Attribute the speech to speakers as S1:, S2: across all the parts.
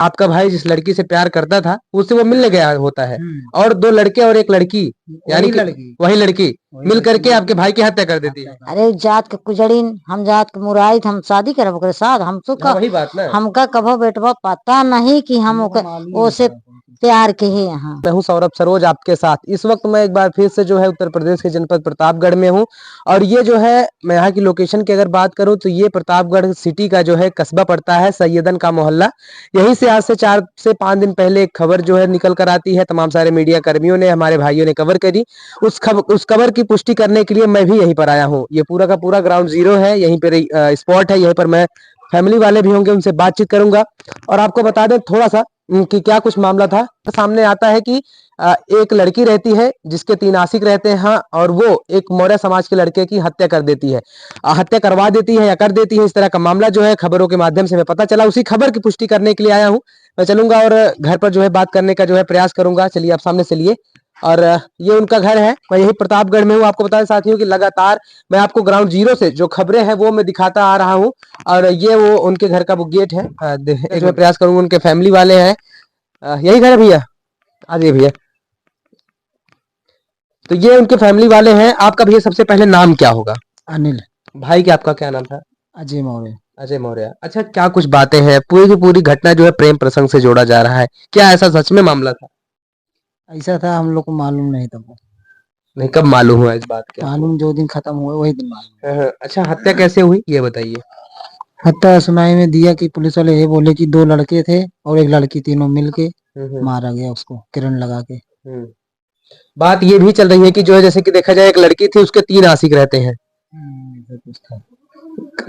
S1: आपका भाई जिस लड़की से प्यार करता था उससे वो मिलने गया होता है और दो लड़के और एक लड़की यानी कि वही लड़की मिल करके आपके भाई की हत्या कर देती है।
S2: अरे जात के कुजड़ीन, हम जात के मुराइद, हम शादी करब ओकरे साथ। हम तो
S1: हाँ, वही बात ना।
S2: हमका कभो बेटवा पता नहीं कि हम ओसे प्यार के ही यहाँ।
S1: मैं हूं सौरभ सरोज आपके साथ। इस वक्त मैं एक बार फिर से जो है उत्तर प्रदेश के जनपद प्रतापगढ़ में हूं और ये जो है मैं यहाँ की लोकेशन की अगर बात करूं तो ये प्रतापगढ़ सिटी का जो है कस्बा पड़ता है, सैयदन का मोहल्ला। यहीं से आज से 4 से 5 दिन पहले एक खबर जो है निकल कर आती है। तमाम सारे मीडिया कर्मियों ने, हमारे भाइयों ने कवर करी। उस खबर की पुष्टि करने के लिए मैं भी यहीं पर आया हूँ। ये पूरा का पूरा ग्राउंड जीरो है, यहीं पर स्पॉट है। यहीं पर मैं फैमिली वाले भी होंगे, उनसे बातचीत करूंगा और आपको बता दें थोड़ा सा कि क्या कुछ मामला था। सामने आता है कि एक लड़की रहती है जिसके 3 आशिक रहते हैं, हाँ, और वो एक मौर्य समाज के लड़के की हत्या कर देती है, हत्या करवा देती है या कर देती है। इस तरह का मामला जो है खबरों के माध्यम से मैं पता चला, उसी खबर की पुष्टि करने के लिए आया हूँ। मैं चलूंगा और घर पर जो है बात करने का जो है प्रयास करूंगा। चलिए आप सामने चलिए। और ये उनका घर है। मैं यही प्रतापगढ़ में हूँ। आपको बता दें साथियों कि लगातार मैं आपको ग्राउंड जीरो से जो खबरें हैं वो मैं दिखाता आ रहा हूँ और ये वो उनके घर का वो गेट है। एक मैं प्रयास करूंगा। उनके फैमिली वाले हैं। यही घर है भैया? आ जाइए भैया। तो ये उनके फैमिली वाले हैं। आपका भैया सबसे पहले नाम क्या होगा?
S2: अनिल।
S1: भाई के आपका क्या नाम था?
S2: अजय मौर्य।
S1: अजय मौर्य। अच्छा, क्या कुछ बातें हैं? पूरी की पूरी घटना जो है प्रेम प्रसंग से जोड़ा जा रहा है। क्या ऐसा सच में मामला था?
S2: ऐसा था, हम लोग को मालूम नहीं था वो।
S1: नहीं, कब मालूम हुआ इस बात के?
S2: मालूम जो दिन खत्म हुआ वही दिन मालूम।
S1: हाँ, हाँ। अच्छा, हत्या कैसे हुई ये बताइए।
S2: हत्या सुनाई में दिया कि पुलिस वाले ये बोले कि 2 लड़के थे और एक लड़की, तीनों मिलके मारा गया उसको किरण लगा के।
S1: बात ये भी चल रही है कि जो है जैसे कि देखा जाए एक लड़की थी, उसके 3 आशिक रहते हैं।
S2: ऐसा कुछ था।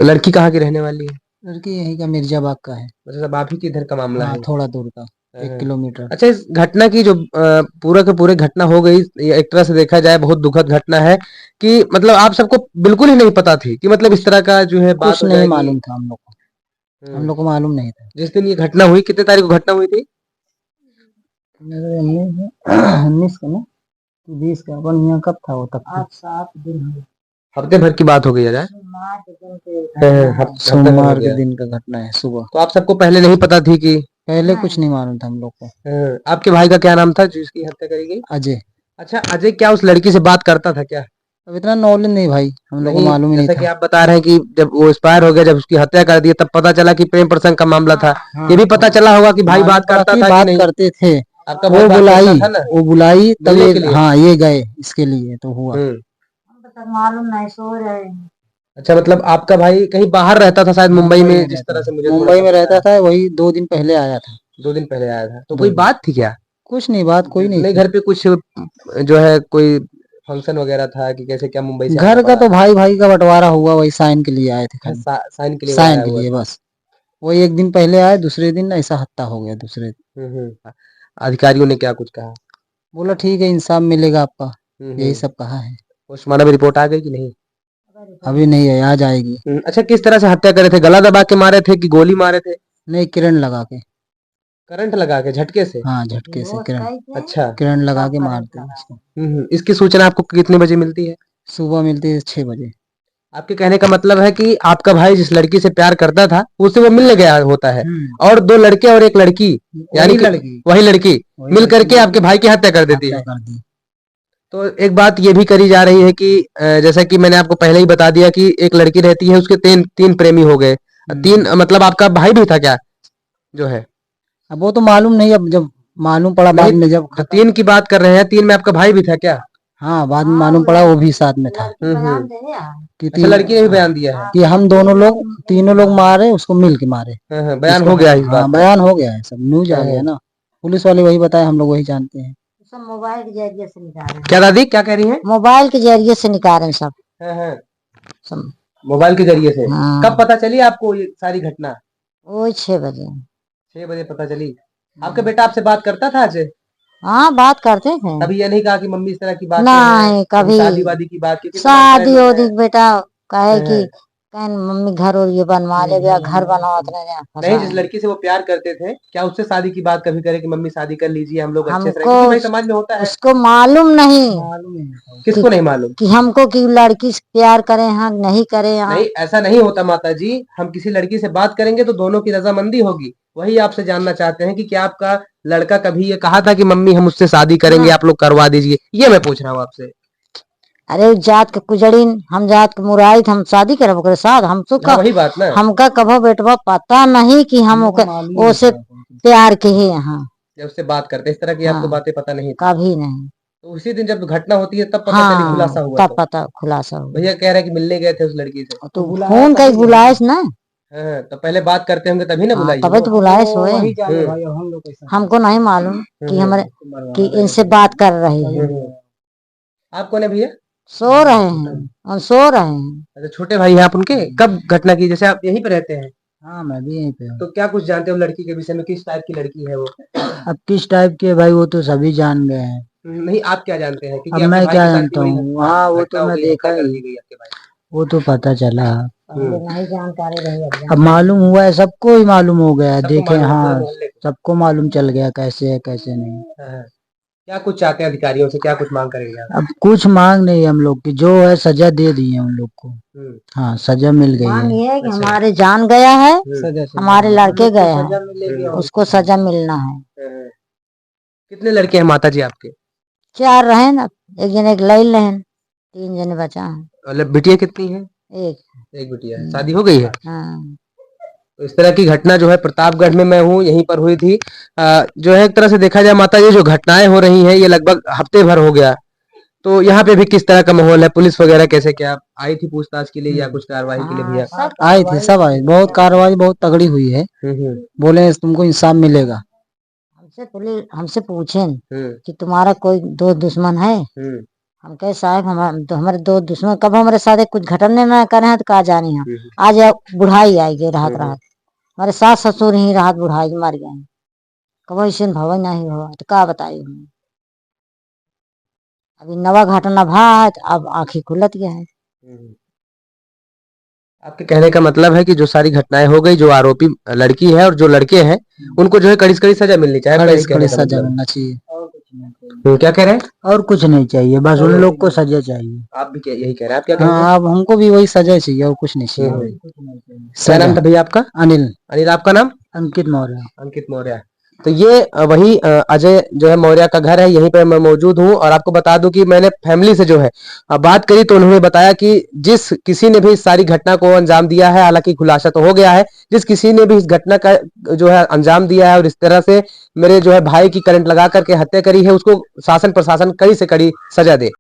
S1: लड़की कहाँ की रहने वाली है?
S2: लड़की यहीं का मिर्जाबाग का है।
S1: मतलब आप ही के इधर का मामला
S2: हाँ,
S1: है?
S2: थोड़ा दूर का, 1 किलोमीटर।
S1: अच्छा, इस घटना की जो पूरा के पूरे घटना हो गई, ये एक तरह से देखा जाए बहुत दुखद घटना है कि मतलब आप सबको बिल्कुल ही नहीं पता थी कि मतलब इस तरह का जो है बात
S2: कुछ
S1: हो
S2: नहीं
S1: जाएगी।
S2: मालूम था हम लोग को। हम लोग को मालूम नहीं था।
S1: जिस दिन ये घटना हुई, कितने तारीख को घटना हुई थी?
S2: 19 का ना, 20 का। अपन यहाँ कब था वो तक? 7 दिन हुए।
S1: हफ्ते भर की बात हो गई है।
S2: सोमवार के दिन का घटना है सुबह।
S1: तो आप सबको पहले नहीं पता थी कि?
S2: पहले कुछ नहीं मालूम था हम लोग को।
S1: आपके भाई का क्या नाम था जिसकी हत्या करी गई?
S2: अजय।
S1: अच्छा, अजय क्या उस लड़की से बात करता था क्या?
S2: अब इतना नॉलेज नहीं भाई, हम लोग को
S1: नहीं,
S2: मालूम ही नहीं
S1: जैसा कि
S2: था।
S1: आप बता रहे हैं कि जब वो एक्सपायर हो गया, जब उसकी हत्या कर दी, तब पता चला कि प्रेम प्रसंग का मामला था। ये भी पता चला होगा कि भाई बात करता था कि
S2: बात
S1: नहीं?
S2: करते थे।
S1: आपका
S2: वो
S1: भाई बात
S2: बुलाई,
S1: करता था ना
S2: वो बुलाई तब
S1: मिलने
S2: ये,
S1: के लिए?
S2: हाँ, ये गए इसके लिए तो हुआ।
S1: मालूम नहीं, सो रहे। अच्छा, मतलब आपका भाई कहीं बाहर रहता था शायद, मुंबई में, जिस तरह से मुझे थोड़ा
S2: मुंबई
S1: सा
S2: में
S1: पता
S2: रहता
S1: है।
S2: था, वही 2 दिन पहले आया था।
S1: 2 दिन पहले आया था, तो
S2: 2
S1: कोई
S2: दिन।
S1: बात थी क्या?
S2: कुछ नहीं, बात कोई नहीं
S1: नहीं,
S2: थी।
S1: घर पे कुछ जो है कोई फंक्शन वगैरह था कि कैसे, क्या मुंबई से आना
S2: घर का
S1: पड़ा?
S2: तो भाई भाई का बंटवारा हुआ, वही साइन के लिए आए थे खाली।
S1: साइन के लिए वो
S2: साइन
S1: आया
S2: के
S1: हुआ
S2: लिए
S1: था।
S2: बस। वही 1 दिन पहले आए, दूसरे दिन ऐसा हत्या हो गया दूसरे दिन।
S1: अधिकारियों ने क्या कुछ कहा?
S2: बोला ठीक है, इंसाफ मिलेगा आपका, यही सब कहा है।
S1: पोस्टमार्टम रिपोर्ट आ गई कि नहीं?
S2: अभी नहीं है, आ जाएगी।
S1: अच्छा, किस तरह से हत्या करे थे? गला दबा के मारे थे कि गोली मारे थे?
S2: नहीं, किरण लगा के।
S1: करंट लगा के, झटके से?
S2: हाँ, झटके से किरण।
S1: अच्छा।
S2: किरण लगा के मारते हैं उसको।
S1: इसकी सूचना आपको कितने बजे मिलती है?
S2: सुबह मिलती है 6 बजे।
S1: आपके कहने का मतलब है कि आपका भाई जिस लड़की से प्यार करता था उससे वो मिलने गया होता है और 2 लड़के और एक लड़की यानी कि वही लड़की मिल करके आपके भाई की हत्या कर देती है। तो एक बात ये भी करी जा रही है कि जैसा कि मैंने आपको पहले ही बता दिया कि एक लड़की रहती है, उसके 3 प्रेमी हो गए। 3 मतलब आपका भाई भी था क्या जो है?
S2: अब वो तो मालूम नहीं, अब जब मालूम पड़ा बाद में, जब
S1: जो 3 की बात कर रहे हैं, 3 में आपका भाई भी था क्या?
S2: हाँ, बाद में मालूम पड़ा वो भी साथ में था। कि
S1: अच्छा, लड़की ने भी बयान दिया है
S2: कि हम दोनों लोग, तीनों लोग मारे उसको, मिल के मारे।
S1: बयान हो गया इस बात
S2: हाँ,
S1: का?
S2: बयान हो गया है, सब न्यूज आ गया ना। पुलिस वाले वही बताए, हम लोग वही जानते हैं। सब मोबाइल के जरिए से निकाल रहे हैं।
S1: क्या दादी क्या कह रही हैं?
S2: मोबाइल के जरिए से निकाल रहे हैं सब। सब
S1: मोबाइल के जरिए से?
S2: हाँ।
S1: कब पता चली आपको ये सारी घटना?
S2: वही 6 बजे।
S1: 6 बजे पता चली। आपका बेटा आपसे बात करता था अजय?
S2: हाँ, बात करते थे।
S1: कभी ये नहीं कहा कि मम्मी इस तरह की बात
S2: नहीं, कभी
S1: शादी वादी की बात की?
S2: शादी वादी बेटा कहे कि
S3: कहन मम्मी घर और ये बनवा ले गया, घर बनवा
S1: नहीं, जिस लड़की से वो प्यार करते थे, क्या उससे शादी की बात कभी करे कि मम्मी शादी कर लीजिए, हम लोग अच्छे से रहेंगे?
S3: हमको
S1: क्योंकि भाई समाज में होता है।
S3: उसको मालूम नहीं
S1: किसको नहीं मालूम?
S3: कि हमको कि लड़की से प्यार करे हाँ नहीं करे हाँ।
S1: नहीं, ऐसा नहीं होता माता जी। हम किसी लड़की से बात करेंगे तो दोनों की रजामंदी होगी। वही आपसे जानना चाहते हैं कि क्या आपका लड़का कभी ये कहा था कि मम्मी हम उससे शादी करेंगे, आप लोग करवा दीजिए? ये मैं पूछ रहा हूँ आपसे।
S3: अरे उस जात के कुजड़ीन, हम जात के मुराई, हम शादी करब ओकरे साथ? हम तो
S1: हाँ, वही बात ना।
S3: हमका कभो बेटवा पता नहीं कि हम ओसे प्यार के ही यहाँ
S1: जब उससे बात करते इस तरह की आपको बातें पता नहीं थी?
S3: कभी नहीं।
S1: तो उसी दिन जब घटना होती है तब पता चली, खुलासा हुआ?
S3: तब पता खुलासा हुआ।
S1: भैया कह रहे हैं कि मिलने गए थे उस लड़की से।
S3: तो फोन कहीं बुलाए ना?
S1: हाँ, तो पहले बात करते होंगे तभी ना बुलाइए।
S3: तभी तो बुलाए सोए। हमको नहीं मालूम कि हमारे कि इनसे बात कर रही है।
S1: आप कौन है भैया?
S3: सो रहे हैं, हम सो रहे हैं।
S1: अच्छा, छोटे भाई हैं आप उनके? कब घटना की? जैसे आप यहीं पे रहते हैं?
S2: हाँ मैं भी यहीं पे हूँ।
S1: तो क्या कुछ जानते हो लड़की के विषय में? किस टाइप की लड़की है वो?
S2: अब किस टाइप के भाई वो तो सभी जान गए हैं।
S1: नहीं, आप क्या जानते हैं?
S2: अब मैं क्या जानता हूँ? हाँ वो तो मैं देखा ही, वो तो पता चला।
S3: नहीं जानकारी रही।
S2: अब मालूम हुआ है, सबको ही मालूम हो गया है।
S1: सबको
S2: देखे
S1: मालूम है,
S2: हाँ
S1: पूरे मोहल्ले को।
S2: सबको मालूम चल गया कैसे है कैसे नहीं।
S1: हाँ। क्या कुछ चाहते हैं अधिकारियों से? क्या कुछ मांग करेंगे आप?
S2: अब कुछ मांग नहीं हम लोग की, जो है सजा दे दी है उन लोग को। हाँ सजा मिल गई
S3: मांग
S2: है।
S3: ये है कि हमारे जान गया है, हमारे लड़के गए हैं, उसको सजा मिलना है।
S1: कितने लड़के हैं माता जी आपके?
S3: 4 रहे ना, एक जने एक लैल रहे, 3 जने बचा है।
S1: मतलब बिटिया कितनी है? एक बिटिया है। शादी हो गई है?
S3: हाँ।
S1: तो इस तरह की घटना जो है प्रतापगढ़ में, मैं हूँ यहीं पर हुई थी। जो है एक तरह से देखा जाए माता जी, जो घटनाएं हो रही हैं ये लगभग हफ्ते भर हो गया। तो यहाँ पे भी किस तरह का माहौल है? पुलिस वगैरह कैसे, क्या आई थी पूछताछ के लिए या कुछ कार्रवाई के लिए भैया?
S2: आए थे, सब आए, बहुत कार्रवाई बहुत तगड़ी हुई है। बोले तुमको इंसाफ मिलेगा।
S3: हमसे पूछे कि तुम्हारा कोई दोस्त दुश्मन है? हम कहे साहब हमारे दोस्त दुश्मन कब हमारे साथ कुछ घटने ना करे हैं तो कहा जाने हम आज बुढ़ाई आएगी रात रात, हमारे सास ससुर ही रात बुढ़ाई मर गए, कब ऐसे भवन नहीं हुआ तो क्या बताइए। अभी नवा घटना भा है तो अब आंखें खुलत गया है।
S1: आपके कहने का मतलब है कि जो सारी घटनाएं हो गई, जो आरोपी लड़की है और जो लड़के हैं, उनको जो है कड़ी से कड़ी सजा मिलनी चाहिए।
S2: कड़ी सजा मिलना चाहिए।
S1: क्या कह रहे हैं?
S2: और कुछ नहीं चाहिए, बस उन लोग को सजा चाहिए।
S1: आप भी यही कह रहे हैं? आप क्या कह रहे हैं?
S2: हाँ अब हमको भी वही सजा चाहिए और कुछ नहीं चाहिए।
S1: क्या नाम था भैया आपका?
S2: अनिल।
S1: अनिल, आपका नाम?
S2: अंकित मौर्य।
S1: अंकित मौर्य। तो ये वही अजय जो है मौर्य का घर है, यहीं पे मैं मौजूद हूँ। और आपको बता दूं कि मैंने फैमिली से जो है बात करी तो उन्होंने बताया कि जिस किसी ने भी इस सारी घटना को अंजाम दिया है, हालांकि खुलासा तो हो गया है, जिस किसी ने भी इस घटना का जो है अंजाम दिया है और इस तरह से मेरे जो है भाई की करंट लगा करके हत्या करी है, उसको शासन प्रशासन कड़ी से कड़ी सजा दे।